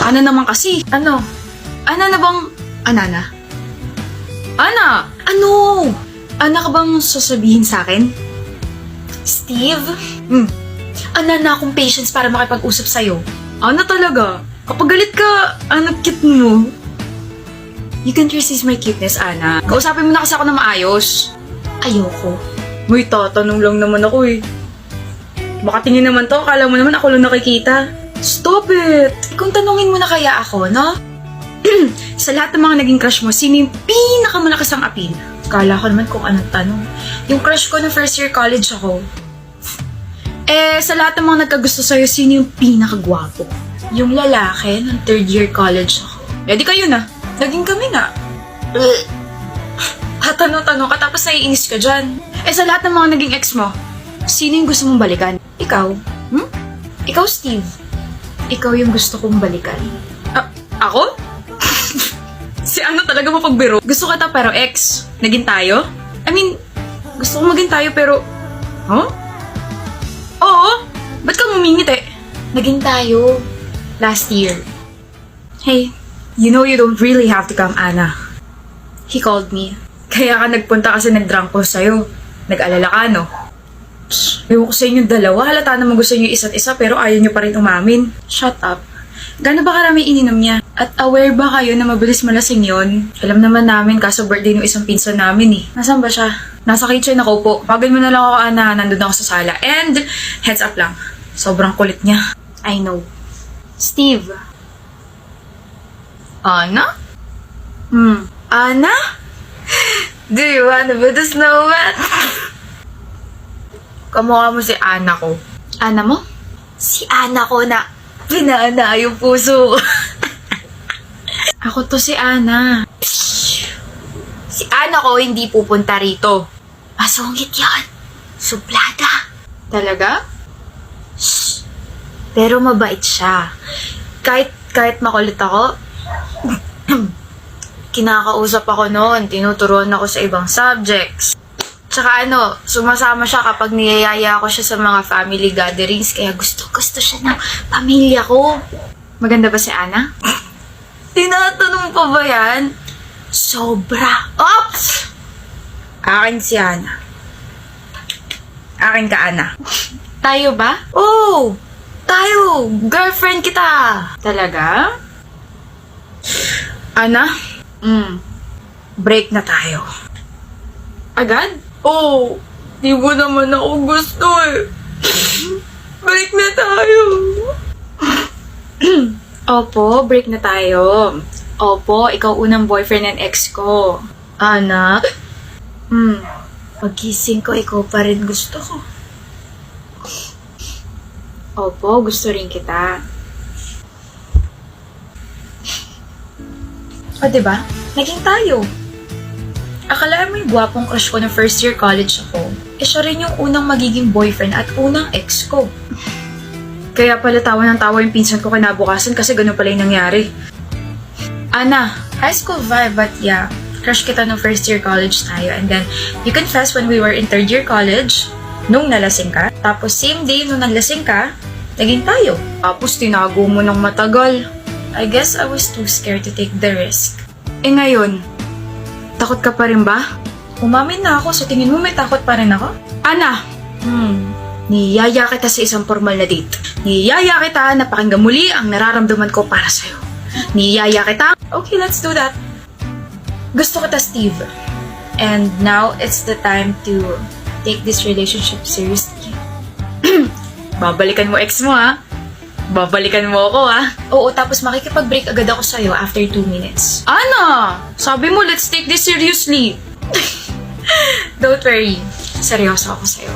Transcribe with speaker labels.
Speaker 1: Ana naman kasi. Ano? Ana na bang... Ana na? Ana! Ano? Ana ka bang sasabihin sa akin? Steve? Ana na akong patience para makipag-usap sa'yo. Ana talaga? Kapag galit ka, anak cute mo. You can't resist my cuteness, Ana. Kausapin mo na kasi ako na maayos. Ayoko. May tatanong lang naman ako eh. Baka tingin naman to, akala mo naman ako lang nakikita. Stop it! Kung tanungin mo na kaya ako, no? Sa lahat ng mga naging crush mo, sino yung pinakamalakas ang appeal? Kala ko naman kung anong tanong. Yung crush ko na first year college ako. Sa lahat ng mga nagkagusto sa'yo, sino yung pinakagwapo? Yung lalaki ng third year college ako. Di kayo na. Naging kami nga. Tanong-tanong ka tapos naiinis ka dyan. Sa lahat ng mga naging ex mo, sino yung gusto mong balikan? Ikaw? Ikaw, Steve. Ikaw yung gusto kong balikan. Ako? Si ano talaga mapagbiro? Gusto kita pero ex. Naging tayo? I mean, gusto kong maging tayo pero... Huh? Oo. Ba't ka mumingiti? Naging tayo. Last year. Hey, you know you don't really have to come, Ana. He called me. Kaya ka nagpunta kasi nag-drunk ko sa'yo. Nag-alala ka, no? Ewan ko sa inyong dalawa. Halata naman gusto niyo isa't isa pero ayaw niyo pa rin umamin. Shut up. Gano'n ba karami ininom niya? At aware ba kayo na mabilis malasing yon? Alam naman namin kaso birthday ng isang pinsan namin eh. Nasaan ba siya? Nasa kitchen ako po. Pagin mo na lang ako, Ana. Nandun ako sa sala. And heads up lang. Sobrang kulit niya. I know. Steve. Ana? Ana? Do you wanna be the snowman? Kamukha mo si Ana ko. Ana mo? Si Ana ko na pinaana yung puso ko. Ako to si Ana. Si Ana ko hindi pupunta rito. Masungit yan. Suplada. Talaga? Shh. Pero mabait siya. Kahit makulit ako, kinakausap ako noon. Tinuturuan ako sa ibang subjects. Tsaka sumasama siya kapag niyayaya ko siya sa mga family gatherings. Kaya gusto siya ng pamilya ko. Maganda ba si Ana? Tinatanong pa ba yan? Sobra. Oops! Akin si Ana. Akin ka, Ana. Tayo ba? Oh! Tayo! Girlfriend kita! Talaga? Ana? Break na tayo. Agad? Oh, di mo naman ako gusto eh. Break na tayo. Opo, break na tayo. Opo, ikaw unang boyfriend and ex ko. Ana? Pagkising ko, ikaw pa rin gusto ko. Opo, gusto rin kita. O, diba? Naging tayo. Akala mo yung gwapong crush ko na first year college ako. Siya rin yung unang magiging boyfriend at unang ex ko. Kaya pala tawa ng tawa yung pinsan ko kinabukasan kasi ganun pala yung nangyari. Ana, high school vibe but yeah, crush kita nung first year college tayo. And then, you confessed when we were in third year college, nung nalasing ka. Tapos same day nung naglasing ka, naging tayo. Tapos tinago mo ng matagal. I guess I was too scared to take the risk. Ngayon, takot ka pa rin ba? Umamin na ako, so tingin mo may takot pa rin ako? Ana! Niyaya kita sa isang formal na date. Niyaya kita na pakinggan muli ang nararamdaman ko para sa'yo. Niyaya kita. Okay, let's do that. Gusto kita, Steve. And now, it's the time to take this relationship seriously. Babalikan mo ex mo, ha? Babalikan mo ako, ha? Oo, tapos makikipag-break agad ako sa'yo after 2 minutes. Ana! Sabi mo, let's take this seriously. Don't worry. Seryoso ako sa'yo.